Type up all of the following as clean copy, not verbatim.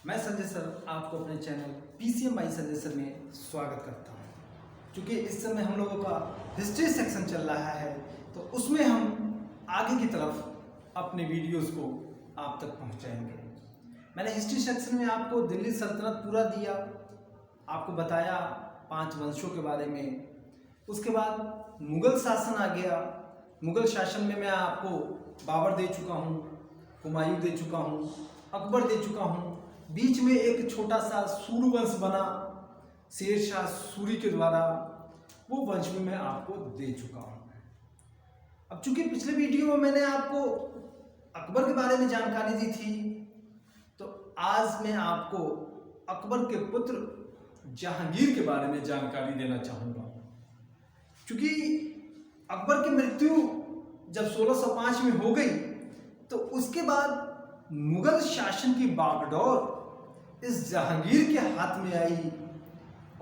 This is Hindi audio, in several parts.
मैं संजय सर आपको अपने channel PCM by Sanjay sir में स्वागत करता हूँ। क्योंकि इस समय हम लोगों का हिस्ट्री सेक्शन चल रहा है तो उसमें हम आगे की तरफ अपने वीडियोस को आप तक पहुँचाएंगे। मैंने हिस्ट्री सेक्शन में आपको दिल्ली सल्तनत पूरा दिया, आपको बताया 5 वंशों के बारे में। उसके बाद मुग़ल शासन आ गया। मुग़ल शासन में मैं आपको बाबर दे चुका हूँ, हुमायूं दे चुका हूँ, अकबर दे चुका हूँ। बीच में एक छोटा सा सूर्य वंश बना शेर शाह सूरी के द्वारा, वो वंश भी मैं आपको दे चुका हूँ। अब चूंकि पिछले वीडियो में मैंने आपको अकबर के बारे में जानकारी दी थी, तो आज मैं आपको अकबर के पुत्र जहांगीर के बारे में जानकारी देना चाहूँगा। क्योंकि अकबर की मृत्यु जब 1605 में हो गई तो उसके बाद मुगल शासन की बागडोर इस जहांगीर के हाथ में आई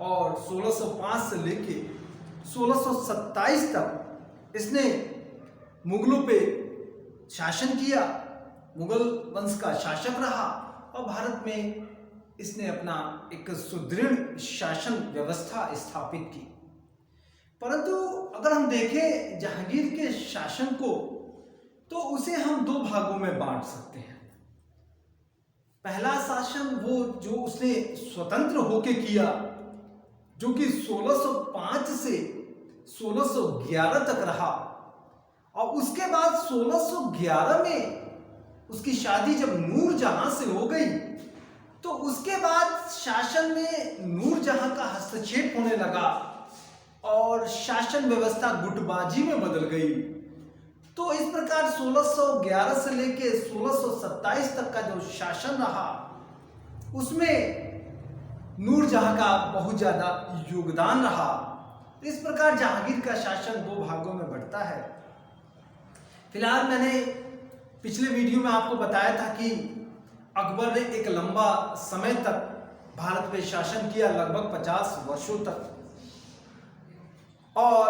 और 1605 से लेके 1627 तक इसने मुगलों पे शासन किया, मुगल वंश का शासक रहा और भारत में इसने अपना एक सुदृढ़ शासन व्यवस्था स्थापित की। परंतु अगर हम देखें जहांगीर के शासन को तो उसे हम 2 भागों में बांट सकते हैं। पहला शासन वो जो उसने स्वतंत्र होके किया, जो कि 1605 से 1611 तक रहा, और उसके बाद 1611 में उसकी शादी जब नूरजहां से हो गई तो उसके बाद शासन में नूरजहां का हस्तक्षेप होने लगा और शासन व्यवस्था गुटबाजी में बदल गई। तो इस प्रकार 1611 से लेके 1627 तक का जो शासन रहा उसमें नूरजहां का बहुत ज़्यादा योगदान रहा। इस प्रकार जहांगीर का शासन 2 भागों में बढ़ता है। फिलहाल मैंने पिछले वीडियो में आपको बताया था कि अकबर ने एक लंबा समय तक भारत पे शासन किया, लगभग 50 वर्षों तक। और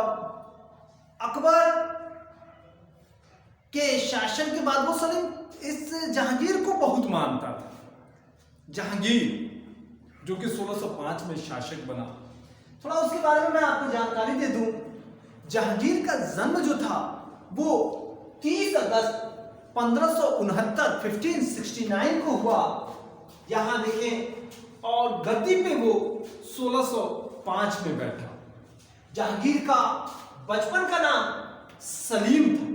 अकबर के शासन के बाद वो सलीम इस जहांगीर को बहुत मानता था। जहांगीर जो कि 1605 में शासक बना, थोड़ा उसके बारे में मैं आपको जानकारी दे दूं। जहांगीर का जन्म जो था वो 30 अगस्त 1569 को हुआ, यहां देखें, और गद्दी पे वो 1605 में बैठा। जहांगीर का बचपन का नाम सलीम था।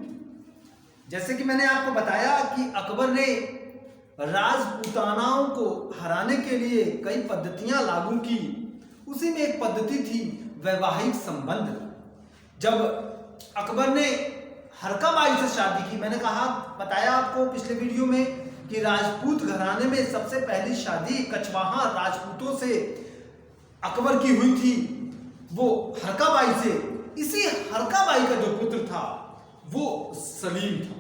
जैसे कि मैंने आपको बताया कि अकबर ने राजपूतानाओं को हराने के लिए कई पद्धतियां लागू की। उसी में एक पद्धति थी वैवाहिक संबंध। जब अकबर ने हरकाबाई से शादी की, मैंने बताया आपको पिछले वीडियो में कि राजपूत घराने में सबसे पहली शादी कछवाहा राजपूतों से अकबर की हुई थी, वो हरकाबाई से। इसी हरकाबाई का जो पुत्र था वो सलीम था।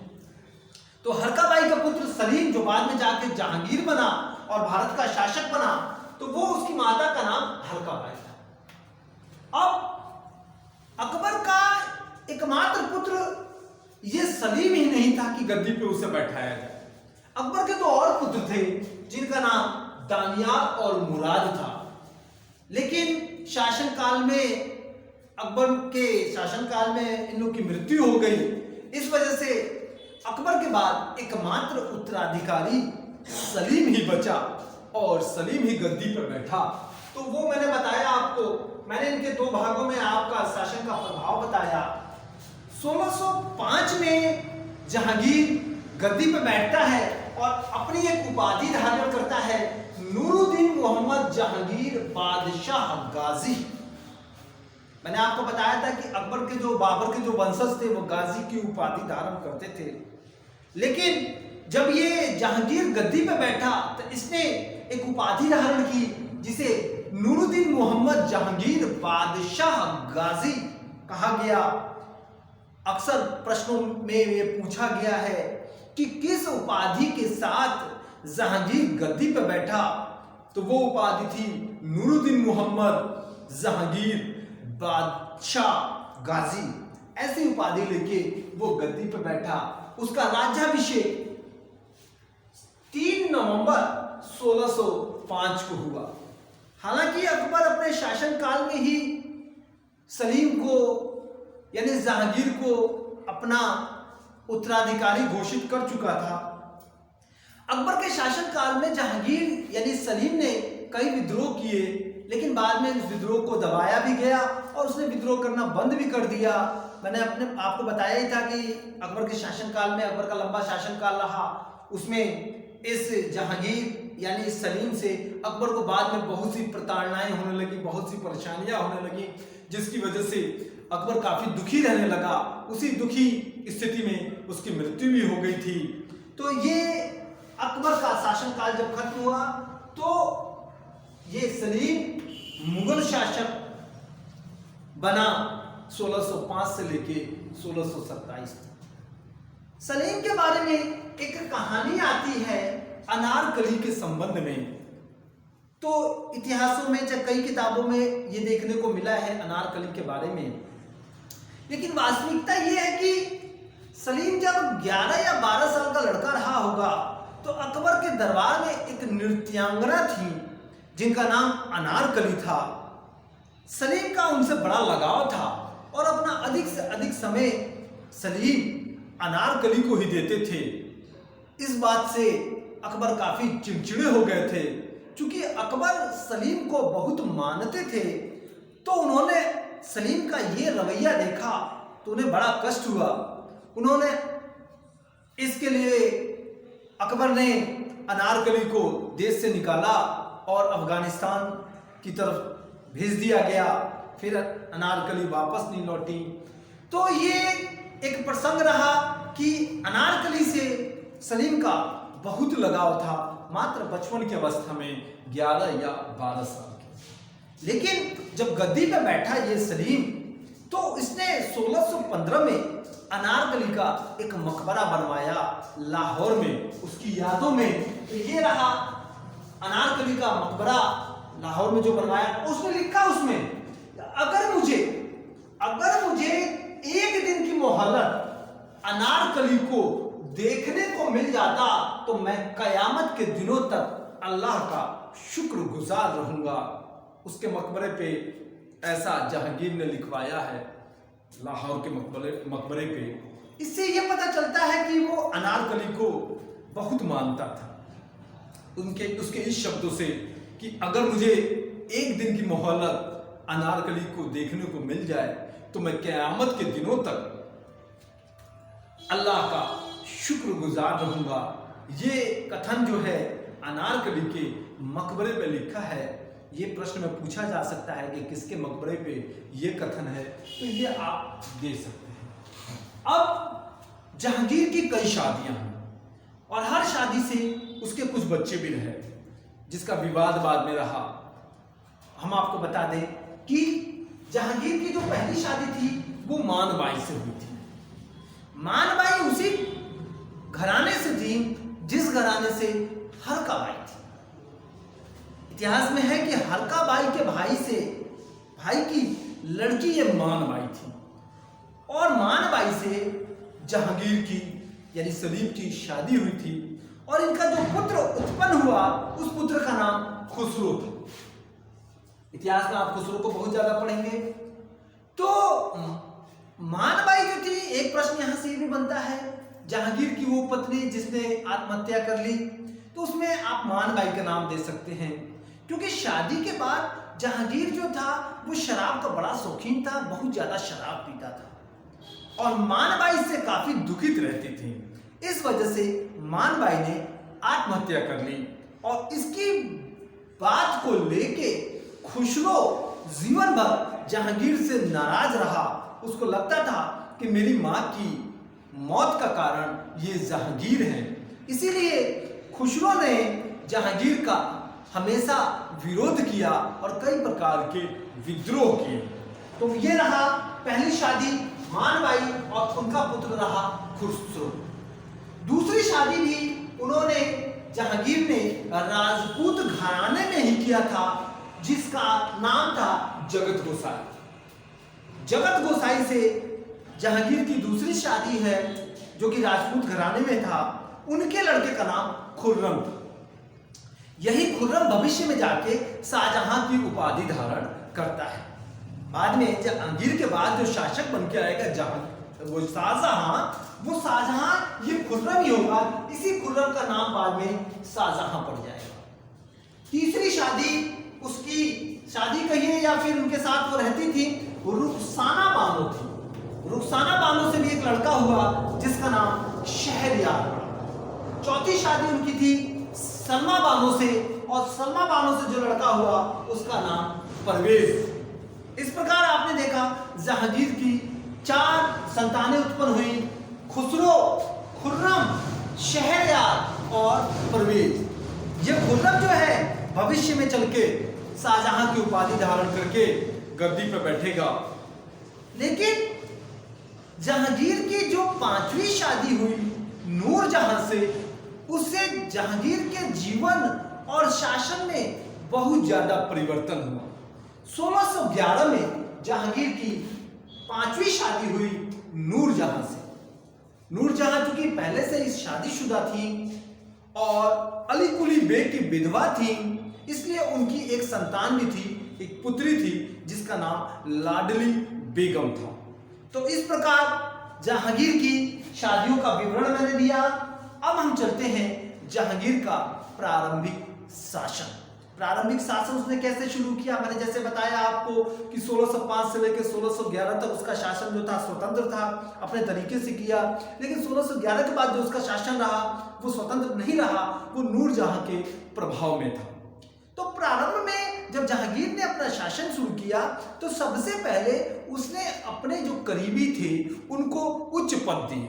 तो हरकाबाई का पुत्र सलीम जो बाद में जाके जहांगीर बना और भारत का शासक बना, तो वो उसकी माता का नाम हरकाबाई था। अब अकबर का एकमात्र पुत्र ये सलीम ही नहीं था कि गद्दी पे उसे बैठाया जाए। अकबर के 2 और पुत्र थे जिनका नाम दानियाल और मुराद था। लेकिन शासनकाल में अकबर के शासनकाल में इन लोग की मृत्यु हो गई। इस वजह से अकबर के बाद एकमात्र उत्तराधिकारी सलीम ही बचा और सलीम ही गद्दी पर बैठा। तो वो मैंने बताया आपको, मैंने इनके 2 भागों में आपका शासन का प्रभाव बताया। 1605 में जहांगीर गद्दी पर बैठता है और अपनी एक उपाधि धारण करता है, नूरुद्दीन मोहम्मद जहांगीर बादशाह गाजी। मैंने आपको बताया था कि अकबर के जो बाबर के जो वंशज थे वो गाजी की उपाधि धारण करते थे। लेकिन जब ये जहांगीर गद्दी पे बैठा तो इसने एक उपाधि धारण की जिसे नूरुद्दीन मोहम्मद जहांगीर बादशाह गाजी कहा गया। अक्सर प्रश्नों में ये पूछा गया है कि किस उपाधि के साथ जहांगीर गद्दी पे बैठा, तो वो उपाधि थी नूरुद्दीन मोहम्मद जहांगीर बादशाह गाजी। ऐसी उपाधि लेके वो गद्दी पे बैठा। उसका राज्याभिषेक 3 नवंबर 1605 को हुआ। हालांकि अकबर अपने शासनकाल में ही सलीम को यानी जहांगीर को अपना उत्तराधिकारी घोषित कर चुका था। अकबर के शासनकाल में जहांगीर यानी सलीम ने कई विद्रोह किए, लेकिन बाद में उस विद्रोह को दबाया भी गया और उसने विद्रोह करना बंद भी कर दिया। मैंने आपको बताया ही था कि अकबर के शासनकाल में, अकबर का लंबा शासनकाल रहा, उसमें इस जहांगीर यानी सलीम से अकबर को बाद में बहुत सी प्रताड़नाएं होने लगी, बहुत सी परेशानियां होने लगी, जिसकी वजह से अकबर काफी दुखी रहने लगा। उसी दुखी स्थिति में उसकी मृत्यु भी हो गई थी। तो ये अकबर का शासनकाल जब खत्म हुआ तो ये सलीम मुगल शासक बना 1605 से लेके 1627 तक। सलीम के बारे में एक कहानी आती है अनारकली के संबंध में। तो इतिहासों में या कई किताबों में ये देखने को मिला है अनारकली के बारे में, लेकिन वास्तविकता ये है कि सलीम जब 11 या 12 साल का लड़का रहा होगा तो अकबर के दरबार में एक नृत्यांगना थी जिनका नाम अनारकली था। सलीम का उनसे बड़ा लगाव था और अपना अधिक से अधिक समय सलीम अनारकली को ही देते थे। इस बात से अकबर काफी चिड़चिड़े हो गए थे। चूंकि अकबर सलीम को बहुत मानते थे तो उन्होंने सलीम का ये रवैया देखा तो उन्हें बड़ा कष्ट हुआ। उन्होंने इसके लिए अकबर ने अनारकली को देश से निकाला और अफगानिस्तान की तरफ भेज दिया गया। फिर अनारकली वापस नहीं लौटी। तो ये एक प्रसंग रहा कि अनारकली से सलीम का बहुत लगाव था, मात्र बचपन की अवस्था में 11 या 12 साल के। लेकिन जब गद्दी पे बैठा ये सलीम तो इसने 1615 में अनारकली का एक मकबरा बनवाया लाहौर में, उसकी यादों में। तो ये रहा अनारकली का मकबरा लाहौर में जो बनवाया। उसने लिखा उसमें अगर मुझे एक दिन की मोहलत अनारकली को देखने को मिल जाता तो मैं कयामत के दिनों तक अल्लाह का शुक्रगुजार रहूंगा। उसके मकबरे पे ऐसा जहांगीर ने लिखवाया है लाहौर के मकबरे पे। इससे यह पता चलता है कि वो अनारकली को बहुत मानता था। उसके इस शब्दों से कि अगर मुझे एक दिन की मोहलत अनारकली को देखने को मिल जाए तो मैं क़यामत के दिनों तक अल्लाह का शुक्रगुजार रहूंगा। ये कथन जो है अनारकली के मकबरे पे लिखा है। ये प्रश्न में पूछा जा सकता है कि किसके मकबरे पे ये कथन है, तो ये आप दे सकते हैं। अब जहांगीर की कई शादियां हैं और हर शादी से उसके कुछ बच्चे भी रहे, जिसका विवाद बाद में रहा। हम आपको बता दें कि जहांगीर की जो पहली शादी थी वो मानबाई से हुई थी। मानबाई उसी घराने से थी जिस घराने से हरका बाई थी। इतिहास में है कि हरका बाई के भाई की लड़की ये मानबाई थी और मानबाई से जहांगीर की यानी सलीम की शादी हुई थी और इनका जो पुत्र उत्पन्न हुआ उस पुत्र का नाम खुसरो था। इतिहास में आप खुसरो को बहुत ज्यादा पढ़ेंगे। तो मानबाई जो थी, एक प्रश्न यहां से भी बनता है, जहांगीर की वो पत्नी जिसने आत्महत्या कर ली, तो उसमें आप मानबाई का नाम दे सकते हैं, क्योंकि शादी के बाद जहांगीर जो था वो शराब का बड़ा शौकीन था, बहुत ज्यादा शराब पीता था और मानबाई से काफी दुखित रहती थी। इस वजह से मानबाई ने आत्महत्या कर ली और इसकी बात को लेके खुसरो जीवन भर जहांगीर से नाराज रहा। उसको लगता था कि मेरी मां की मौत का कारण ये जहांगीर है, इसीलिए खुसरो ने जहांगीर का हमेशा विरोध किया और कई प्रकार के विद्रोह किए। तो ये रहा पहली शादी मानबाई और उनका पुत्र रहा खुसरो। दूसरी शादी भी उन्होंने जहांगीर ने राजपूत घराने में ही किया था, जिसका नाम था जगत गोसाई। जगत गोसाई से जहांगीर की दूसरी शादी है जो कि राजपूत घराने में था। उनके लड़के का नाम खुर्रम था। यही खुर्रम भविष्य में जाके शाहजहां की उपाधि धारण करता है। बाद में जहांगीर के बाद जो शासक बन के आएगा वो शाहजहां ये खुर्रम ही होगा। इसी खुर्रम का नाम बाद में शाहजहां पड़ जाएगा। तीसरी शादी, उसकी शादी कहिए या फिर उनके साथ वो रहती थी, रुखसाना बानो थी। रुखसाना बानो से भी एक लड़का हुआ जिसका नाम शहरयार पड़ा। चौथी शादी उनकी थी सलमा बानो से, और सलमा बानो से जो लड़का हुआ उसका नाम परवेज। इस प्रकार आपने देखा जहांगीर की 4 संतानें उत्पन्न हुई, खुसरो, खुर्रम, शहरयार और परवेज। ये खुर्रम जो है भविष्य में चल के शाहजहां की उपाधि धारण करके गद्दी पर बैठेगा। लेकिन जहांगीर की जो 5वीं शादी हुई नूरजहां से, उससे जहांगीर के जीवन और शासन में बहुत ज्यादा परिवर्तन हुआ। 1611 में जहांगीर की 5वीं शादी हुई नूरजहां से। नूरजहां चूंकि पहले से ही शादीशुदा थी और अली कुली बेग की विधवा थी, इसलिए उनकी एक संतान भी थी, एक पुत्री थी जिसका नाम लाडली बेगम था। तो इस प्रकार जहांगीर की शादियों का विवरण मैंने दिया। अब हम चलते हैं जहांगीर का प्रारंभिक शासन। प्रारंभिक शासन उसने कैसे शुरू किया? मैंने जैसे बताया आपको कि 1605 से लेकर 1611 तक उसका शासन जो था स्वतंत्र था, अपने तरीके से किया। लेकिन 1611 के बाद जो उसका शासन रहा वो स्वतंत्र नहीं रहा, वो नूरजहां के प्रभाव में था। तो प्रारंभ में जब जहांगीर ने अपना शासन शुरू किया तो सबसे पहले उसने अपने जो करीबी थे उनको उच्च पद दिए,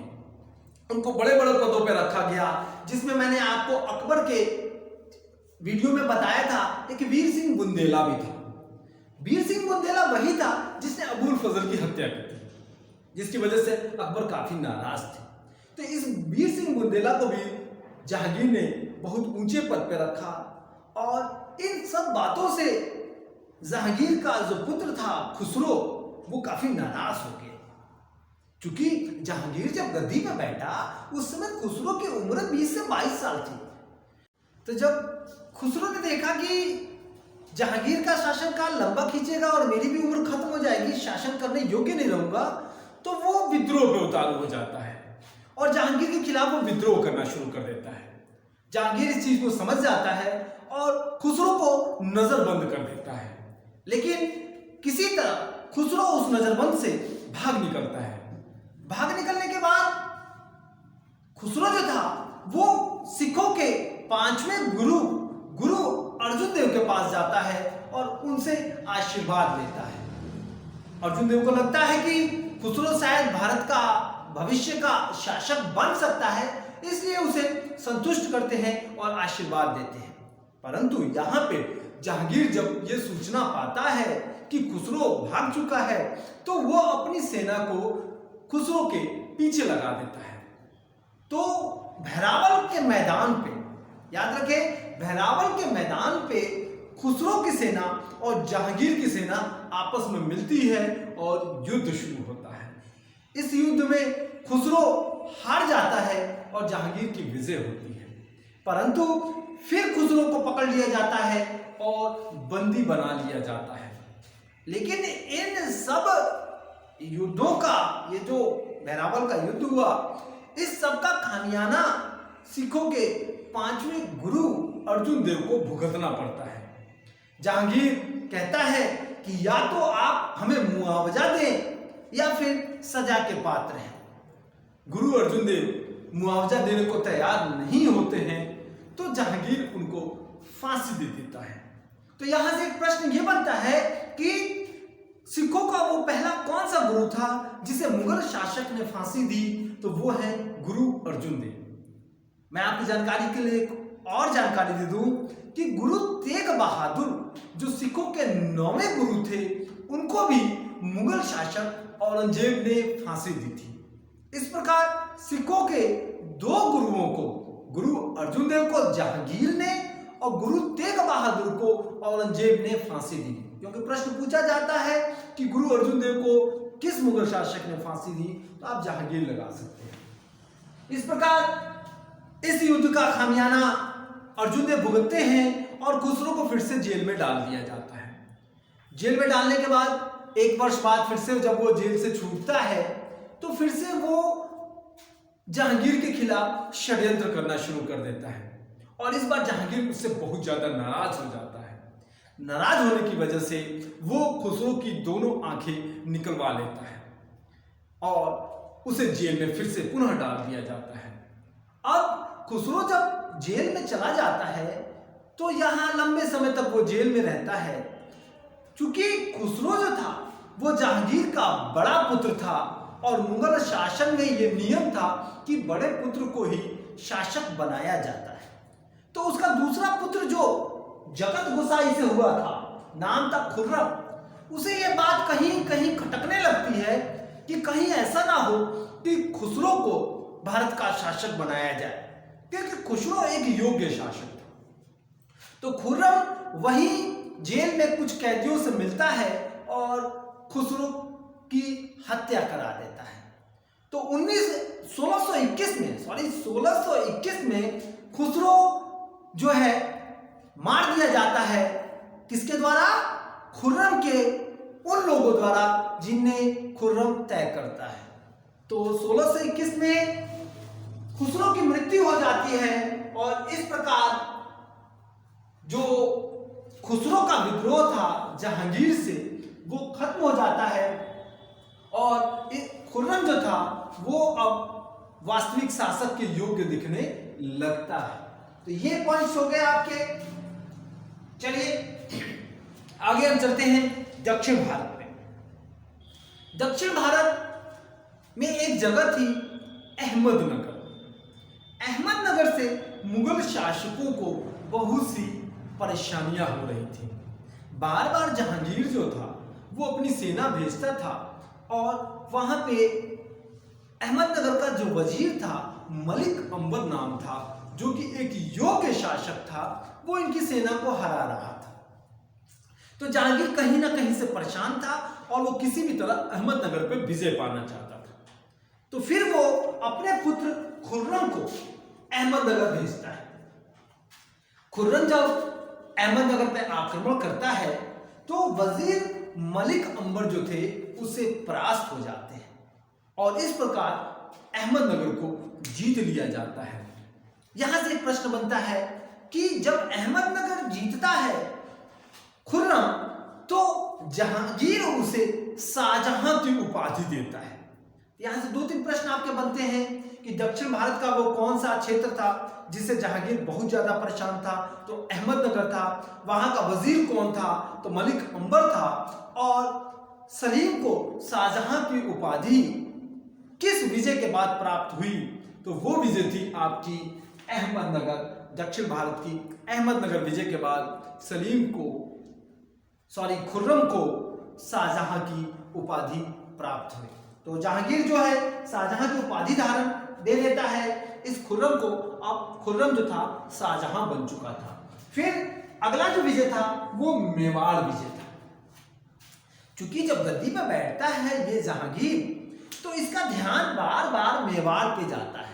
उनको बड़े बड़े पदों पर रखा गया। जिसमें मैंने आपको अकबर के वीडियो में बताया था एक वीर सिंह बुंदेला भी था। वीर सिंह बुंदेला वही था जिसने अबुल फजल की हत्या की थी, जिसकी वजह से अकबर काफी नाराज थे। तो इस वीर सिंह बुंदेला को भी जहांगीर ने बहुत ऊंचे पद पर रखा। और इन सब बातों से जहांगीर का जो पुत्र था खुसरो, वो काफी नाराज हो गया। क्योंकि जहांगीर जब गद्दी पर बैठा उस समय खुसरो की उम्र 20 से 22 साल थी। तो जब खुसरो ने देखा कि जहांगीर का शासनकाल लंबा खींचेगा और मेरी भी उम्र खत्म हो जाएगी, शासन करने योग्य नहीं रहूंगा, तो वो विद्रोह पे उतारू हो जाता है और जहांगीर के खिलाफ वो विद्रोह करना शुरू कर देता है। जहांगीर इस चीज को समझ जाता है और खुसरो को नजरबंद कर देता है। लेकिन किसी तरह खुसरो उस नजरबंद से भाग निकलता है। भाग निकलने के बाद खुसरो जो था वो सिखों के 5वें गुरु अर्जुन देव के पास जाता है और उनसे आशीर्वाद लेता है। अर्जुन देव को लगता है कि खुसरो शायद भारत का भविष्य का शासक बन सकता है, इसलिए उसे संतुष्ट करते हैं और आशीर्वाद देते हैं। परंतु यहाँ पे जहांगीर जब ये सूचना पाता है कि खुसरो भाग चुका है तो वो अपनी सेना को खुसरो के पीछे लगा देता है। तो बहरावल के मैदान पे, याद रखें, बहरावल के मैदान पे खुसरो की सेना और जहांगीर की सेना आपस में मिलती है और युद्ध शुरू होता है। इस युद्ध में खुसरो हार जाता है और जहांगीर की विजय होती है। परंतु फिर खुसरो को पकड़ लिया जाता है और बंदी बना लिया जाता है। लेकिन इन सब युद्धों का, ये जो बहरावल का युद्ध हुआ, इस सब का खामियाना सिखों के 5वें गुरु अर्जुन देव को भुगतना पड़ता है। जहांगीर कहता है कि या तो आप हमें मुआवजा दें या फिर सजा के पात्र हैं। गुरु अर्जुन देव मुआवजा देने को तैयार नहीं होते हैं तो जहांगीर उनको फांसी दे देता है। तो यहां से एक प्रश्न यह बनता है कि सिखों का वो पहला कौन सा गुरु था जिसे मुगल शासक ने फांसी दी? तो वो है गुरु अर्जुन देव। मैं आपकी जानकारी के लिए एक और जानकारी दे दूं कि गुरु तेग बहादुर जो सिखों के 9वें गुरु थे, उनको भी मुगल शासक औरंगजेब ने फांसी दी थी। इस प्रकार सिखों के 2 गुरुओं को, गुरु अर्जुन देव को जहांगीर ने और गुरु तेग बहादुर को औरंगजेब ने फांसी दी। क्योंकि प्रश्न पूछा जाता है कि गुरु अर्जुन देव को किस मुगल शासक ने फांसी दी, तो आप जहांगीर लगा सकते हैं। इस प्रकार इस युद्ध का खामियाना अर्जुन देव भुगतते हैं और खुसरो को फिर से जेल में डाल दिया जाता है। जेल में डालने के बाद 1 वर्ष बाद फिर से जब वो जेल से छूटता है तो फिर से वो जहांगीर के खिलाफ षड्यंत्र करना शुरू कर देता है और इस बार जहांगीर उससे बहुत ज्यादा नाराज हो जाता है। नाराज होने की वजह से वो खुसरो की दोनों आंखें निकलवा लेता है और उसे जेल में फिर से पुनः डाल दिया जाता है। अब खुसरो जब जेल में चला जाता है तो यहां लंबे समय तक वो जेल में रहता है। क्योंकि खुसरो जो था वो जहांगीर का बड़ा पुत्र था और मुगल शासन में ये नियम था कि बड़े पुत्र को ही शासक बनाया जाता है। तो उसका दूसरा पुत्र जो जगत गोसाई से हुआ था, नाम था खुर्रम, उसे ये बात कहीं कहीं खटकने लगती है कि कहीं ऐसा ना हो कि खुसरो को भारत का शासक बनाया जाए, क्योंकि खुसरो एक योग्य शासक था। तो खुर्रम वहीं जेल में कुछ कैदियों से मिलता है और खुसरो की हत्या करा देता है। तो 1621 में खुसरो जो है मार दिया जाता है। किसके द्वारा? खुर्रम के उन लोगों द्वारा जिन्हें खुर्रम तय करता है। तो 1621 में खुसरो की मृत्यु हो जाती है और इस प्रकार जो खुसरो का विद्रोह था जहांगीर से वो खत्म हो जाता है और खुर्रम जो था वो अब वास्तविक शासक के योग्य दिखने लगता है। तो ये पॉइंट्स हो गए आपके। चलिए आगे हम चलते हैं दक्षिण भारत में। दक्षिण भारत में एक जगह थी अहमदनगर। अहमदनगर से मुगल शासकों को बहुत सी परेशानियां हो रही थी। बार बार जहांगीर जो था वो अपनी सेना भेजता था और वहां पे अहमदनगर का जो वजीर था मलिक अंबर नाम था, जो कि एक योग्य शासक था, वो इनकी सेना को हरा रहा था। तो जहांगीर कहीं ना कहीं से परेशान था और वो किसी भी तरह अहमदनगर पे विजय पाना चाहता था। तो फिर वो अपने पुत्र खुर्रम को अहमदनगर भेजता है। खुर्रम जब अहमदनगर पे आक्रमण करता है तो वजीर मलिक अंबर जो थे उससे परास्त हो जाते हैं और इस प्रकार अहमदनगर को जीत लिया जाता है। यहां से एक प्रश्न बनता है कि जब अहमदनगर जीतता है खुर्रम तो जहांगीर उसे शाहजहां की उपाधि देता है। यहां से 2-3 प्रश्न आपके बनते हैं कि दक्षिण भारत का वो कौन सा क्षेत्र था जिससे जहांगीर बहुत ज्यादा परेशान था? तो अहमदनगर था। वहां का वजीर कौन था? तो मलिक अंबर था। और सलीम को शाहजहां की उपाधि किस विजय के बाद प्राप्त हुई? तो वो विजय थी आपकी अहमदनगर। दक्षिण भारत की अहमदनगर विजय के बाद खुर्रम को शाहजहां की उपाधि प्राप्त हुई। तो जहांगीर जो है शाहजहां की उपाधि धारण दे लेता है इस खुर्रम को। अब खुर्रम जो था शाहजहां बन चुका था। फिर अगला जो विजय था वो मेवाड़ विजय था। क्योंकि जब गद्दी पर बैठता है ये जहांगीर तो इसका ध्यान बार बार मेवाड़ पे जाता है।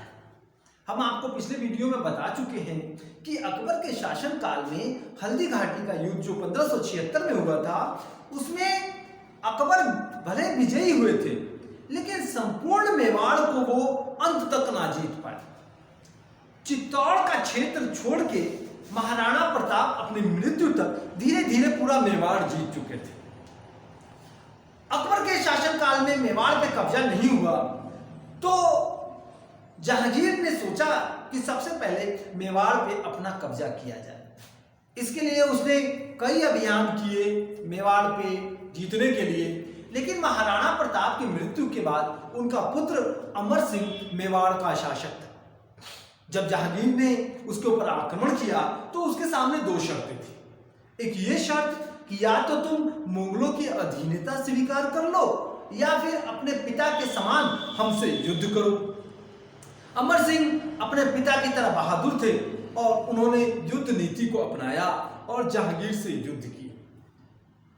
हम आपको पिछले वीडियो में बता चुके हैं कि अकबर के शासन काल में हल्दी घाटी का युद्ध जो 1576 में हुआ था उसमें अकबर भले विजयी हुए थे लेकिन संपूर्ण मेवाड़ को वो अंत तक ना जीत पाए। चित्तौड़ का क्षेत्र छोड़ के महाराणा प्रताप अपनी मृत्यु तक धीरे धीरे पूरा मेवाड़ जीत चुके थे। अकबर के शासनकाल में मेवाड़ पे कब्जा नहीं हुआ तो जहांगीर ने सोचा कि सबसे पहले मेवाड़ पे अपना कब्जा किया जाए। इसके लिए उसने कई अभियान किए मेवाड़ पे जीतने के लिए, लेकिन महाराणा प्रताप की मृत्यु के बाद उनका पुत्र अमर सिंह मेवाड़ का शासक था। जब जहांगीर ने उसके ऊपर आक्रमण किया तो उसके सामने 2 शर्तें थी। एक ये शर्त कि या तो तुम मुगलों की अधीनता स्वीकार कर लो या फिर अपने पिता के समान हमसे युद्ध करो। अमर सिंह अपने पिता की तरह बहादुर थे और उन्होंने युद्ध नीति को अपनाया और जहांगीर से युद्ध किया।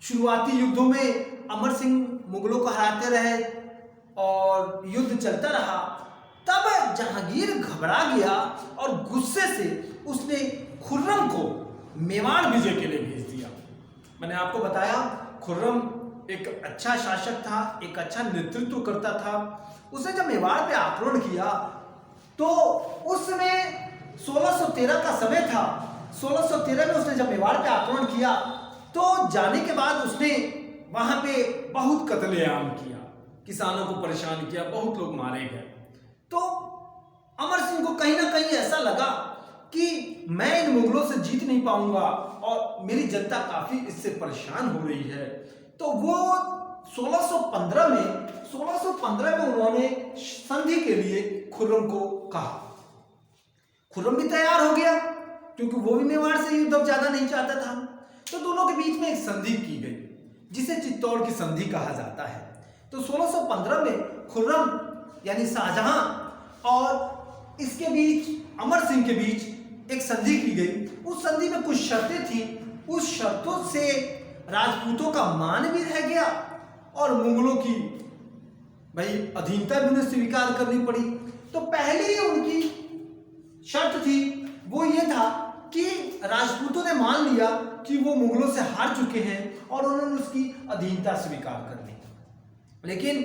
शुरुआती युद्धों में अमर सिंह मुगलों को हराते रहे और युद्ध चलता रहा। तब जहांगीर घबरा गया और गुस्से से उसने खुर्रम को मेवाड़ विजय के लिए भेज दिया। मैंने आपको बताया खुर्रम एक अच्छा शासक था, एक अच्छा नेतृत्व करता था। उसने जब मेवाड़ पे आक्रमण किया तो उस समय 1613 का समय था। 1613 में उसने जब मेवाड़ पे आक्रमण किया तो जाने के बाद उसने वहां पे बहुत कत्लेआम किया, किसानों को परेशान किया, बहुत लोग मारे गए। तो अमर सिंह को कहीं ना कहीं ऐसा लगा कि मैं इन मुगलों से जीत नहीं पाऊंगा और मेरी जनता काफी इससे परेशान हो रही है। तो वो 1615 में उन्होंने संधि के लिए खुर्रम को कहा। खुर्रम भी तैयार हो गया क्योंकि वो भी मेवाड़ से युद्ध ज्यादा नहीं चाहता था। तो दोनों के बीच में एक संधि की गई जिसे चित्तौड़ की संधि कहा जाता है। तो 1615 में खुर्रम यानी शाहजहां और इसके बीच अमर सिंह के बीच एक संधि की गई। उस संधि में कुछ शर्तें थी। उस शर्तों से राजपूतों का मान भी रह गया और मुगलों की भाई अधीनता भी उन्हें स्वीकार करनी पड़ी। तो पहली उनकी शर्त थी वो ये था कि राजपूतों ने मान लिया कि वो मुगलों से हार चुके हैं और उन्होंने उसकी अधीनता स्वीकार कर ली। लेकिन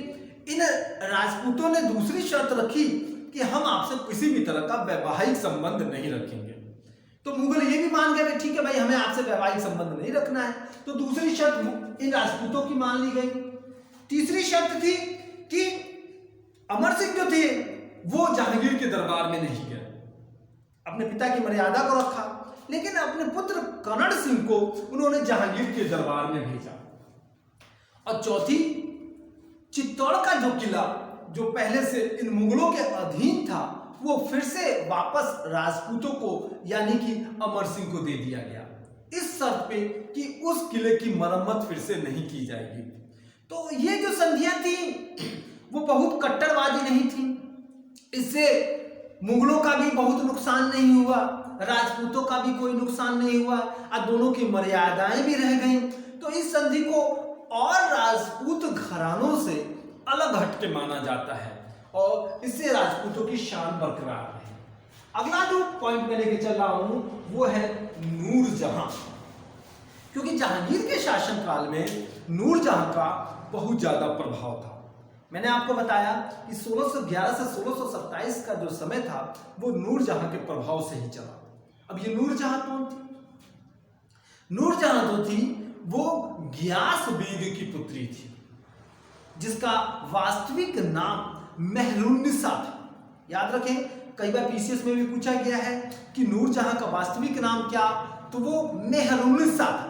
इन राजपूतों ने दूसरी शर्त रखी कि हम आपसे किसी भी तरह का वैवाहिक संबंध नहीं रखेंगे। तो मुगल ये भी मान गए कि ठीक है भाई, हमें आपसे वैवाहिक संबंध नहीं रखना है। तो दूसरी शर्त इन राजपूतों की मान ली गई। तीसरी शर्त थी कि अमर सिंह जो थे वो जहांगीर के दरबार में नहीं गए, अपने पिता की मर्यादा को रखा, लेकिन अपने पुत्र कनड़ सिंह को उन्होंने जहांगीर के दरबार में भेजा। और चौथी, चित्तौड़ का जो किला जो पहले से इन मुगलों के अधीन था वो फिर से वापस राजपूतों को यानी कि अमर सिंह को दे दिया गया, इस शर्त पे कि उस किले की मरम्मत फिर से नहीं की जाएगी। तो ये जो संधियां थी वो बहुत कट्टरवादी नहीं थी। इससे मुगलों का भी बहुत नुकसान नहीं हुआ, राजपूतों का भी कोई नुकसान नहीं हुआ और दोनों की मर्यादाएं भी रह गईं। तो इस संधि को और राजपूत घरानों से अलग हटके माना जाता है और इससे राजपूतों की शान बरकरार है। अगला जो पॉइंट मैं लेके चल रहा हूं वो है नूरजहां, क्योंकि जहांगीर के शासनकाल में नूरजहां का बहुत ज्यादा प्रभाव था। मैंने आपको बताया कि 1611 से 1627 का जो समय था वो नूरजहां के प्रभाव से ही चला। अब ये नूरजहां कौन थी? नूरजहां जो थी वो गियास बेग की पुत्री थी, जिसका वास्तविक नाम मेहरुन्निसा था। याद रखें, कई बार पीसीएस में भी पूछा गया है कि नूरजहां का वास्तविक नाम क्या, तो वो मेहरुन्निसा था।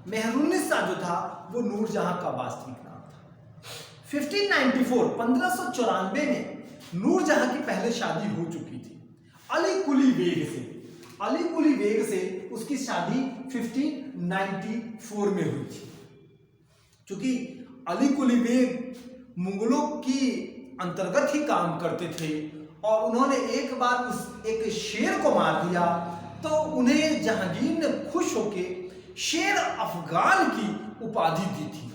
मेहरुन्निसा जो था वो नूरजहां का वास्तविक नाम था। 1594 में नूरजहां की पहले शादी हो चुकी थी अली कुली बेग से। अली कुली बेग से उसकी शादी 1594 में हुई थी। क्योंकि अली कुली बेग मुगलों की अंतर्गत ही काम करते थे और उन्होंने एक बार उस एक शेर को मार दिया, तो उन्हें जहांगीर ने खुश होके शेर अफगान की उपाधि दी थी।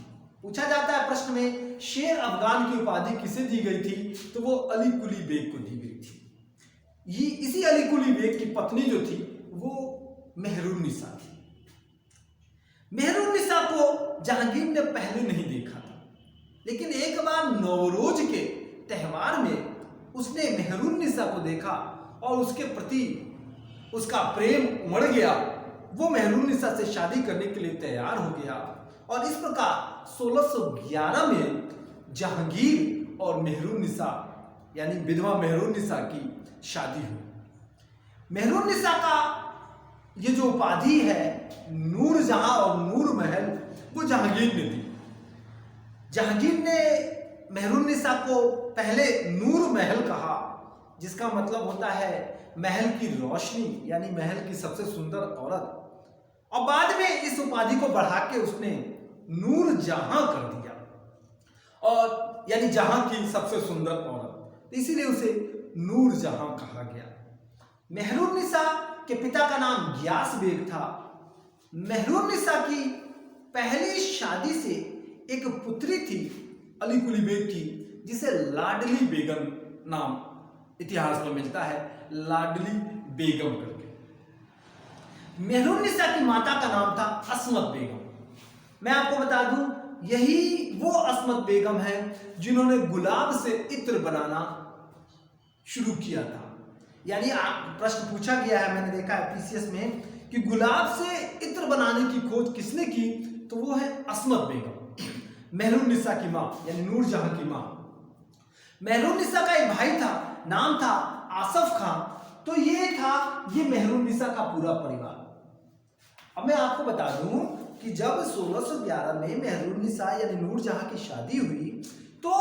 पूछा जाता है प्रश्न में, शेर अफगान की उपाधि किसे दी गई थी? तो वो अली कुली बेग को दी गई थी। ये इसी अली कुली बेग की पत्नी जो थी वो मेहरुन्निसा थी। मेहरुन्निसा को जहांगीर ने पहले नहीं देखा था, लेकिन एक बार नवरोज के त्योहार में उसने मेहरुन्निसा को देखा और उसके प्रति उसका प्रेम उमड़ गया। वो मेहरुन्निसा से शादी करने के लिए तैयार हो गया और इस प्रकार 1611 में जहांगीर और मेहरुन्निसा यानी विधवा मेहरुन्निसा की शादी हुई। मेहरुन्निसा का ये जो उपाधि है नूरजहां और नूर महल, वो जहांगीर ने दी। जहांगीर ने मेहरुन्निसा को पहले नूर महल कहा, जिसका मतलब होता है महल की रोशनी यानी महल की सबसे सुंदर औरत, और बाद में इस उपाधि को बढ़ा के उसने नूरजहां कर दिया और यानी जहां की सबसे सुंदर औरत, इसीलिए उसे नूरजहां कहा गया। मेहरुन्निसा के पिता का नाम गियास बेग था। मेहरुन्निसा की पहली शादी से एक पुत्री थी अली कुली बेग की, जिसे लाडली बेगम नाम इतिहास में मिलता है लाडली बेगम करके। मेहरुन्निसा की माता का नाम था अस्मत बेगम। मैं आपको बता दूं, यही वो अस्मत बेगम है जिन्होंने गुलाब से इत्र बनाना शुरू किया था। यानी प्रश्न पूछा गया है, मैंने देखा है पीसीएस में, कि गुलाब से इत्र बनाने की खोज किसने की, तो वो है अस्मत बेगम, मेहरुन्निसा की मां, यानी नूरजहां की मां। मेहरुन्निसा का एक भाई था, नाम था आसफ खां। तो ये मेहरुन्निसा का पूरा परिवार। अब मैं आपको बता दूं कि जब 1611 में मेहरुन्निसा यानी नूरजहां की शादी हुई, तो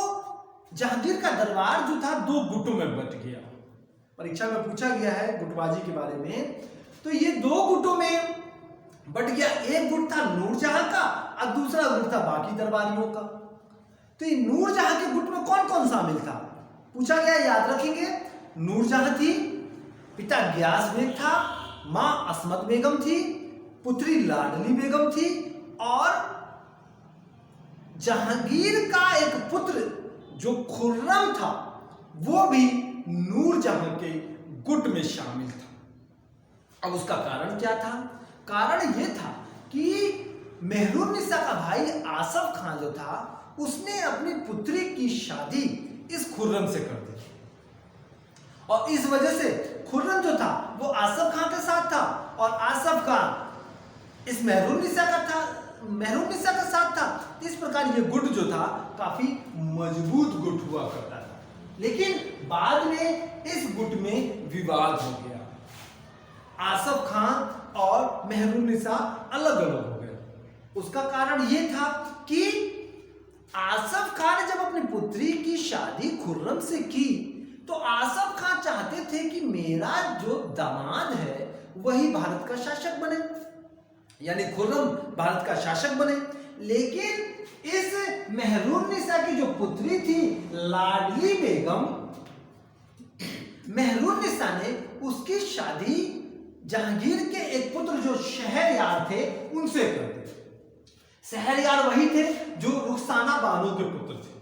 जहांगीर का दरबार जो था 2 गुटों में बट गया। परीक्षा में पूछा गया है गुटबाजी के बारे में, तो ये 2 गुटों में बट गया। एक गुट था नूरजहां का और दूसरा गुट था बाकी दरबारियों का। तो ये नूरजहां के गुट में कौन कौन शामिल था, पूछा गया, याद रखेंगे। नूरजहां थी, पिता गियास बेग था, मां अस्मत बेगम थी, पुत्री लाडली बेगम थी, और जहांगीर का एक पुत्र जो खुर्रम था वो भी नूरजहां के गुट में शामिल था। अब उसका कारण क्या था? कारण यह था कि मेहरुन्निसा का भाई आसफ खां जो था, उसने अपनी पुत्री की शादी इस खुर्रम से कर दी, और इस वजह से खुर्रम जो था वो आसफ खां के साथ था, और आसफ खां इस मेहरुन्निसा का साथ था। इस प्रकार ये गुट जो था काफी मजबूत गुट हुआ करता था। लेकिन बाद में इस गुट में विवाद हो गया, आसफ खां और मेहरुन्निसा अलग अलग हो गए। उसका कारण यह था कि आसफ खां ने जब अपनी पुत्री की शादी खुर्रम से की, तो आसफ खां चाहते थे कि मेरा जो दामाद है वही भारत का शासक बने, यानी खुर्रम भारत का शासक बने। लेकिन इस मेहरुन्निसा की जो पुत्री थी लाडली बेगम, मेहरुन्निसा ने उसकी शादी जहांगीर के एक पुत्र जो शहरयार थे उनसे कर दी। शहरयार वही थे जो रुखसाना बानो के पुत्र थे।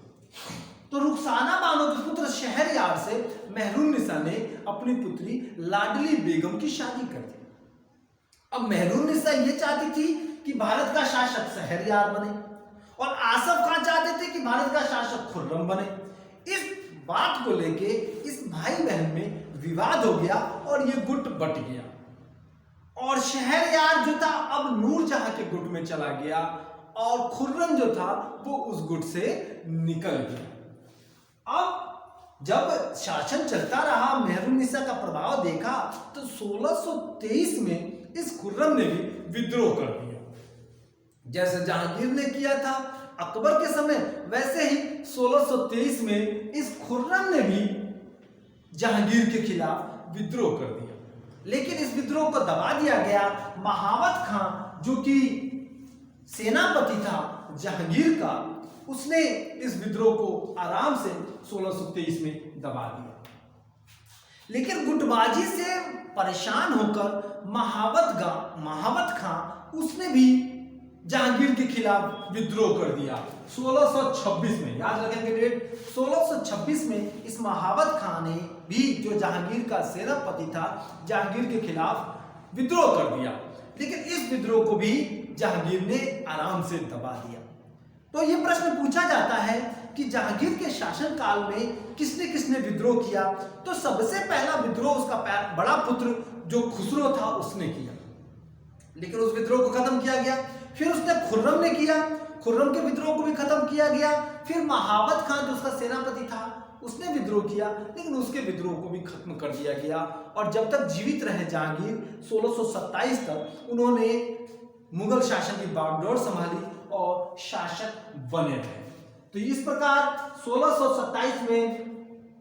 तो रुखसाना बानो के पुत्र शहरयार से मेहरुन्निसा ने अपनी पुत्री लाडली बेगम की शादी कर दी। अब मेहरुन्निसा ये चाहती थी कि भारत का शासक शहरयार बने, और आसफ खां चाहते थे कि भारत का शासक खुर्रम बने। इस बात को लेके इस भाई बहन में विवाद हो गया और ये गुट बट गया, और शहरयार जो था अब नूरजहां के गुट में चला गया, और खुर्रम जो था वो उस गुट से निकल गया। अब जब शासन चलता रहा, मेहरुन्निसा का प्रभाव देखा, तो 1623 में इस खुर्रम ने भी विद्रोह कर दिया। जैसे जहांगीर ने किया था अकबर के समय, वैसे ही 1623 में इस खुर्रम ने भी जहांगीर के खिलाफ विद्रोह कर दिया। लेकिन इस विद्रोह को दबा दिया गया। महावत खां जो कि सेनापति था जहांगीर का, उसने इस विद्रोह को आराम से 1623 में दबा दिया। लेकिन गुटबाजी से परेशान होकर महावत खां उसने भी जहांगीर के खिलाफ विद्रोह कर दिया 1626 में। याद रखेंगे डेट, 1626 में इस महावत खां ने भी, जो जहांगीर का सेनापति था, जहांगीर के खिलाफ विद्रोह कर दिया। लेकिन इस विद्रोह को भी जहांगीर ने आराम से दबा दिया। तो यह प्रश्न पूछा जाता है कि जहांगीर के शासनकाल में किसने किसने विद्रोह किया। तो सबसे पहला विद्रोह उसका बड़ा पुत्र जो खुसरो था उसने किया, लेकिन उस विद्रोह को खत्म किया गया। फिर उसने खुर्रम ने किया, खुर्रम के विद्रोह को भी खत्म किया गया। फिर महावत खां जो उसका सेनापति था उसने विद्रोह किया, लेकिन उसके विद्रोह को भी खत्म कर दिया गया। और जब तक जीवित रहे जहांगीर, 1627 तक उन्होंने मुगल शासन की बागडोर संभाली और शासक बने रहे। तो इस प्रकार 1627 में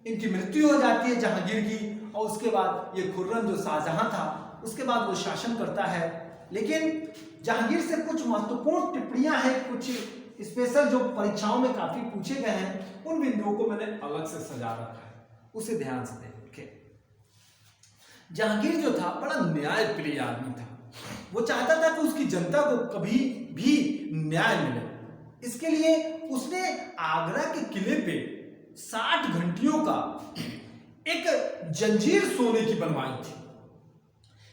इनकी मृत्यु हो जाती है जहांगीर की, और उसके बाद ये खुर्रम जो शाहजहां था, उसके बाद वो शासन करता है। लेकिन जहांगीर से कुछ महत्वपूर्ण टिप्पणियां हैं, कुछ स्पेशल जो परीक्षाओं में काफी पूछे गए हैं, उन बिंदुओं को मैंने अलग से सजा रखा है, उसे ध्यान से देखें। जहांगीर जो था बड़ा न्याय प्रिय आदमी था। वो चाहता था कि उसकी जनता को कभी भी न्याय मिले। इसके लिए उसने आगरा के किले पे 60 घंटियों का एक जंजीर सोने की बनवाई थी।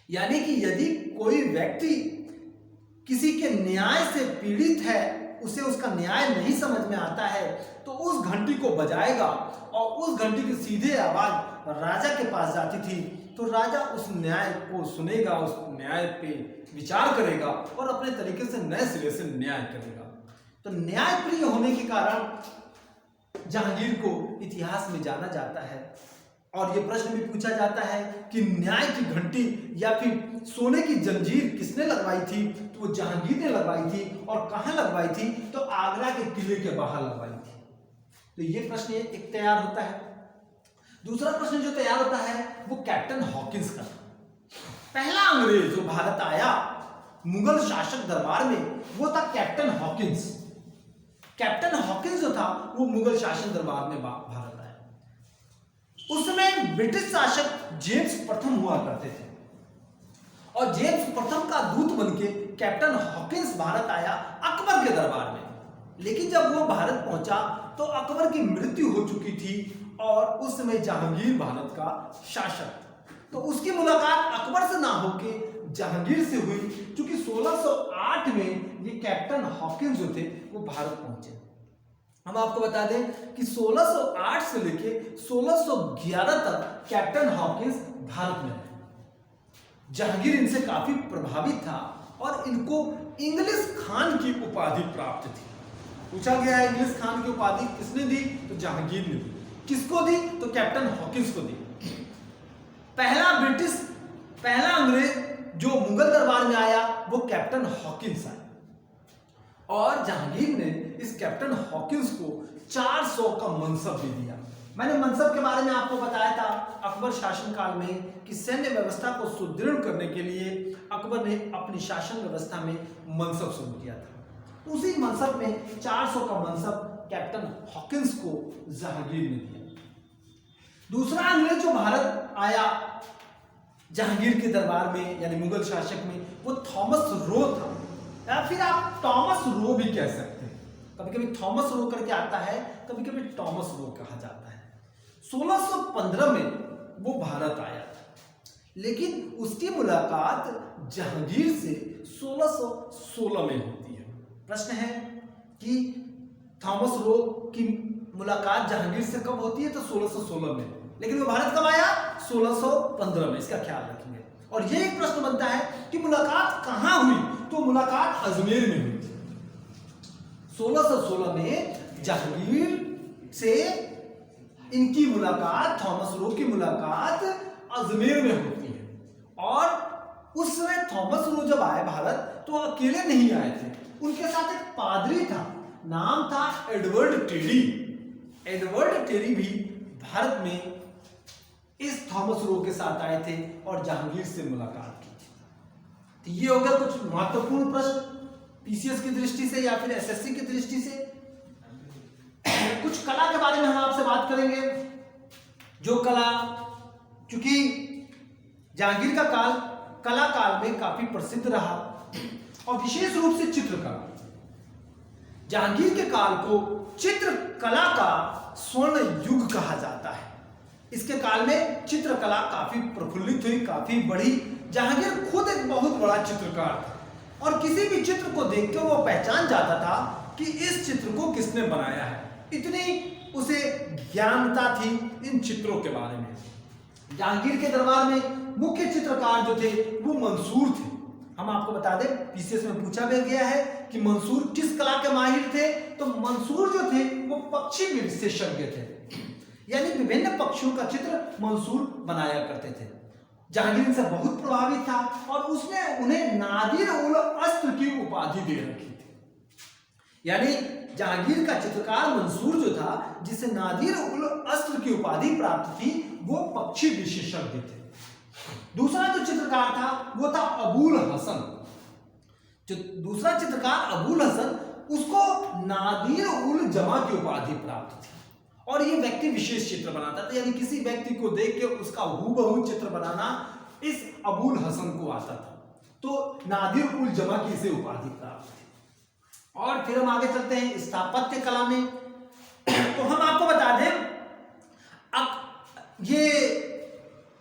यानी कि यदि कोई व्यक्ति किसी के न्याय से पीड़ित है, उसे उसका न्याय नहीं समझ में आता है, तो उस घंटी को बजाएगा और उस घंटी की सीधे आवाज राजा के पास जाती थी, तो राजा उस न्याय को सुनेगा, उस न्याय पे विचार करेगा और अपने तरीके से नए सिरे से न्याय करेगा। तो न्याय प्रिय होने के कारण जहांगीर को इतिहास में जाना जाता है। और ये प्रश्न भी पूछा जाता है कि न्याय की घंटी या फिर सोने की जंजीर किसने लगवाई थी, तो वो जहांगीर ने लगवाई थी। और कहां लगवाई थी, तो आगरा के किले के बाहर लगवाई थी। तो ये प्रश्न एक तैयार होता है। दूसरा प्रश्न जो तैयार होता है वो कैप्टन हॉकिंस का। पहला अंग्रेज जो भारत आया मुगल शासक दरबार में, वो था कैप्टन हॉकिंस। कैप्टन हॉकिंस जो था वो मुगल शासन दरबार में भारत आया। उस समय ब्रिटिश शासक जेम्स प्रथम हुआ करते थे और जेम्स प्रथम का दूत बनके कैप्टन हॉकिंस भारत आया अकबर के दरबार में। लेकिन जब वो भारत पहुंचा तो अकबर की मृत्यु हो चुकी थी और उस समय जहांगीर भारत का शासक। तो उसकी मुलाकात अकबर से ना होके जहांगीर से हुई, क्योंकि 1608 में ये कैप्टन हॉकिंस जो थे वो भारत पहुंचे। हम आपको बता दें कि 1608 से लेके 1611 तक कैप्टन हॉकिंस भारत में रहे। जहांगीर इनसे काफी प्रभावित था और इनको इंग्लिश खान की उपाधि प्राप्त थी। पूछा गया है इंग्लिश खान की उपाधि किसने दी, तो जहांगीर ने दी। किसको दी, तो कैप्टन हॉकिंस को दी। पहला अंग्रेज जो मुगल दरबार में आया वो कैप्टन हॉकिंस आया और जहांगीर ने इस कैप्टन हॉकिंस को 400 का मनसब भी दिया। मैंने मनसब के बारे में आपको बताया था अकबर शासनकाल में कि सैन्य व्यवस्था को सुदृढ़ करने के लिए अकबर ने अपनी शासन व्यवस्था में मनसब शुरू किया था। उसी मनसब में 400 का मनसब कैप्टन हॉकिंस को जहांगीर ने दिया। दूसरा अंग्रेज जो भारत आया जहांगीर के दरबार में यानी मुगल शासक में, वो थॉमस रो था, या फिर आप टॉमस रो भी कह सकते हैं। कभी कभी थॉमस रो करके आता है, कभी कभी टॉमस रो कहा जाता है। 1615 में वो भारत आया था, लेकिन उसकी मुलाकात जहांगीर से 1616 में होती है। प्रश्न है कि थॉमस रो की मुलाकात जहांगीर से कब होती है, तो 1616 में, लेकिन वो भारत कब आया, 1615 में। इसका ख्याल रखेंगे। और ये एक प्रश्न बनता है कि मुलाकात कहां हुई, तो मुलाकात अजमेर में हुई थी। 1616 में जहांगीर से इनकी मुलाकात, थॉमस रो की मुलाकात अजमेर में होती है। और उस समय थॉमस रो जब आए भारत तो अकेले नहीं आए थे, उनके साथ एक पादरी था, नाम था एडवर्ड टेरी। एडवर्ड टेरी भी भारत में इस थॉमस रो के साथ आए थे और जहांगीर से मुलाकात की थी। तो ये हो गया कुछ महत्वपूर्ण प्रश्न पीसीएस की दृष्टि से या फिर एसएससी की दृष्टि से। कुछ कला के बारे में हम आपसे बात करेंगे। जो कला, क्योंकि जहांगीर का काल कला काल में काफी प्रसिद्ध रहा और विशेष रूप से चित्रकला। जहांगीर के काल को चित्रकला का स्वर्ण युग कहा जाता है। इसके काल में चित्रकला काफी प्रफुल्लित हुई, काफी बढ़ी। जहांगीर खुद एक बहुत बड़ा चित्रकार था और किसी भी चित्र को देखकर वो पहचान जाता था कि इस चित्र को किसने बनाया है। इतनी उसे ज्ञानता थी इन चित्रों के बारे में। जहांगीर के दरबार में मुख्य चित्रकार जो थे वो मंसूर थे। हम आपको बता दें, पीसीएस में पूछा भी गया है कि मंसूर किस कला के माहिर थे, तो मंसूर जो थे वो पक्षी विशेषज्ञ थे, यानी विभिन्न पक्षियों का चित्र मंसूर बनाया करते थे। जहांगीर इनसे बहुत प्रभावित था और उसने उन्हें नादिर उल अस्त्र की उपाधि दे रखी थी। यानी जहांगीर का चित्रकार मंसूर जो था, जिसे नादिर उल अस्त्र की उपाधि प्राप्त थी, वो पक्षी विशेषज्ञ थे। दूसरा जो चित्रकार था वो था अबुल हसन। जो दूसरा चित्रकार अबुल हसन, उसको नादिर उल जमा की उपाधि प्राप्त थी और ये व्यक्ति विशेष चित्र बनाता था, यानी किसी व्यक्ति को देख के उसका हूबहू चित्र बनाना इस अबुल हसन को आता था। तो नादिर उल जमा की इसे उपाधि प्राप्त थी। और फिर हम आगे चलते हैं स्थापत्य कला में। तो हम आपको बता दें ये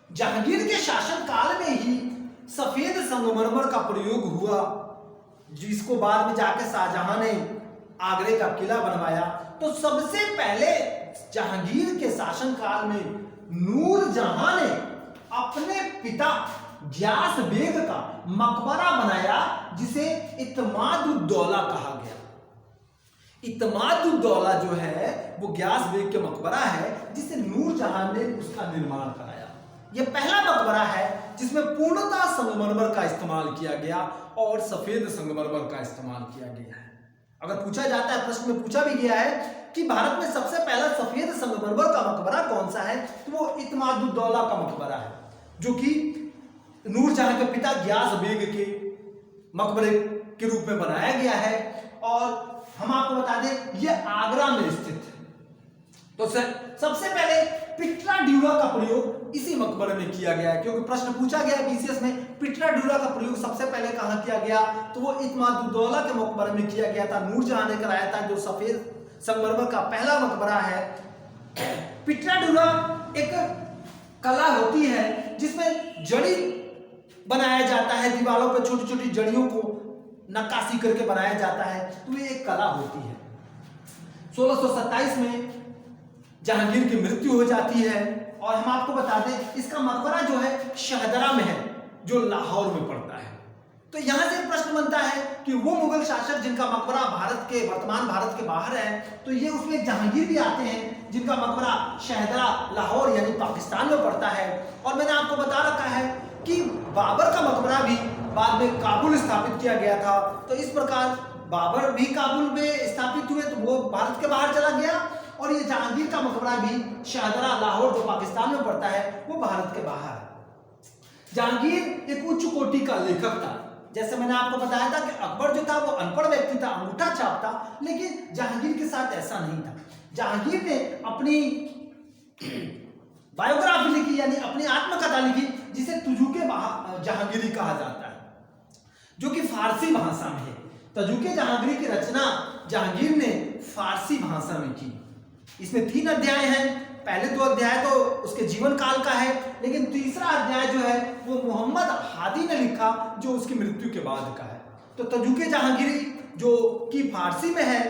जहांगीर के शासन काल में ही सफेद संगमरमर का प्रयोग हुआ, जिसको बाद में जाके शाहजहां ने आगरे का किला बनवाया। तो सबसे पहले जहांगीर के शासन काल में नूरजहां ने अपने पिता गियास बेग का मकबरा बनाया, जिसे इत्मादुद्दौला कहा गया। इत्मादुद्दौला जो है वो गियास बेग के मकबरा है, जिसे नूरजहां ने उसका निर्माण कराया। यह पहला मकबरा है जिसमें पूर्णतः संगमरमर का इस्तेमाल किया गया और सफेद संगमरमर का इस्तेमाल किया गया है। अगर पूछा जाता है, प्रश्न में पूछा भी गया है कि भारत में सबसे पहला सफेद संगमरमर का मकबरा कौन सा है, तो वो इत्मादुद्दौला का मकबरा है, जो कि नूरजहां के पिता गियास बेग के मकबरे के रूप में बनाया गया है। और हम आपको बता दें यह आगरा में स्थित है। तो सबसे पहले पिटरा ड्यूरा का प्रयोग इसी मकबरे में किया गया है, क्योंकि प्रश्न पूछा गया पीसीएस में पिटरा ड्यूरा का प्रयोग सबसे पहले कहां किया गया, तो वो इत्मादुद्दौला के मकबरे में किया गया था। नूरजहां ने कराया था, जो सफेद संगमरमर का पहला मकबरा है। पिटरा ड्यूरा एक कला होती है जिसमें जड़ी बनाया जाता है, दीवारों पर छोटी छोटी जड़ियों को नक्काशी करके बनाया जाता है, तो ये एक कला होती है। 1627 में जहांगीर की मृत्यु हो जाती है, और हम आपको बता दें इसका मकबरा जो है शाहदरा में है, जो लाहौर में पड़ता है। तो यहां से प्रश्न बनता है कि वो मुगल शासक जिनका मकबरा वर्तमान भारत के बाहर है, तो ये उसमें जहांगीर भी आते हैं जिनका मकबरा शाहदरा लाहौर यानी पाकिस्तान में पड़ता है। और मैंने आपको बता रखा है कि बाबर का मकबरा भी बाद में काबुल स्थापित किया गया था। तो इस प्रकार बाबर भी काबुल में स्थापित हुए, तो वो भारत के बाहर चला गया, और ये जहांगीर का मकबरा भी शाहदरा लाहौर जो पाकिस्तान में पड़ता है वो भारत के बाहर है। जहांगीर एक उच्च कोटि का लेखक था। जैसे मैंने आपको बताया था कि अकबर जो था वो अनपढ़ व्यक्ति था, अंगूठा छाप था, लेकिन जहांगीर के साथ ऐसा नहीं था। जहांगीर ने अपनी बायोग्राफी लिखी, यानी अपनी आत्मकथा लिखी, जिसे तुजुके जहांगीरी कहा जाता है, जो कि फारसी भाषा में है। तजुके जहांगीरी की रचना जहांगीर ने फारसी भाषा में की। इसमें 3 अध्याय हैं। पहले 2 अध्याय तो उसके जीवन काल का है, लेकिन तीसरा अध्याय जो है वो मोहम्मद हादी ने लिखा, जो उसकी मृत्यु के बाद का है। तो तजुके जहांगीरी जो कि फारसी में है,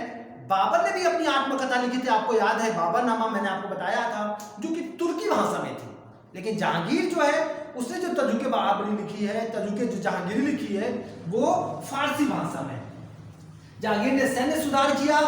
बाबर ने भी अपनी आत्मकथा लिखी थी, आपको याद है बाबरनामा मैंने आपको बताया था, जो कि तुर्की भाषा में थी। लेकिन जहांगीर जो है उसने जो तजुके बाबरी लिखी है, तजुके जो जहांगीरी लिखी है, वो फारसी भाषा में है। जहांगीर ने सैन्य सुधार किया,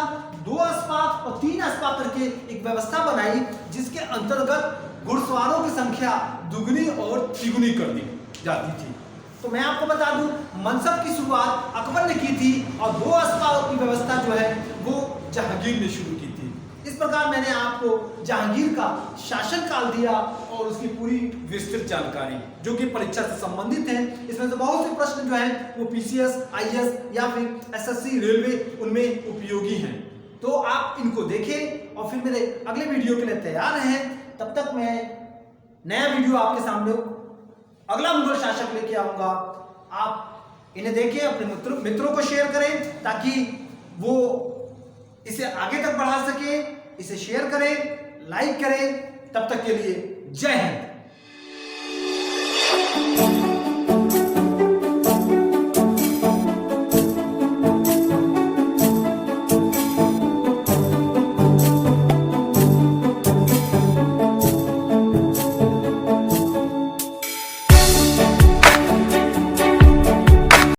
2 अस्पाक और 3 अस्पाक करके एक व्यवस्था बनाई, जिसके अंतर्गत घुड़सवारों की संख्या दुगनी और तिगुनी कर दी जाती थी। तो मैं आपको बता दूं, मनसब की शुरुआत अकबर ने की थी, और 2 अस्पाक की व्यवस्था जो है वो जहांगीर ने शुरू की थी। इस प्रकार मैंने आपको जहांगीर का शासनकाल दिया और उसकी पूरी विस्तृत जानकारी, जो कि परीक्षा से संबंधित है। इसमें से बहुत से प्रश्न जो हैं वो पीसीएस, आईएएस या फिर एसएससी, रेलवे, उनमें उपयोगी हैं। तो आप इनको देखें और फिर मेरे अगले वीडियो के लिए तैयार रहें। तब तक मैं नया वीडियो आपके सामने अगला मुगल शासक लेके आऊंगा। आप इन्हें देखें, अपने मित्रों को शेयर करें, ताकि वो इसे आगे तक बढ़ा सके। इसे शेयर करें, लाइक करें। तब तक के लिए जय हिंद।